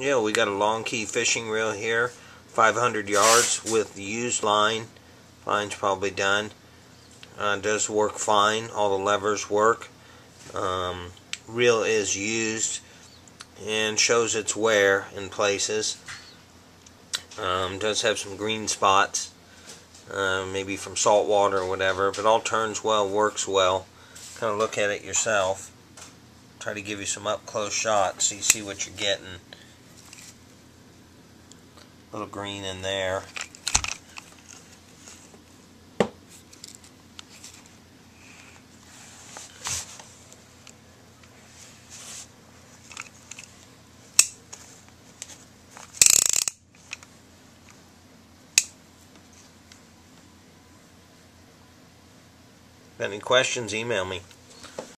Yeah, we got a long key fishing reel here, 500 yards with the used line. Line's probably done. Does work fine. All the levers work. Reel is used and shows its wear in places. Does have some green spots, maybe from salt water or whatever, but all turns well, works well. Kind of look at it yourself. Try to give you some up close shots so you see what you're getting. A little green in there. Got any questions, email me.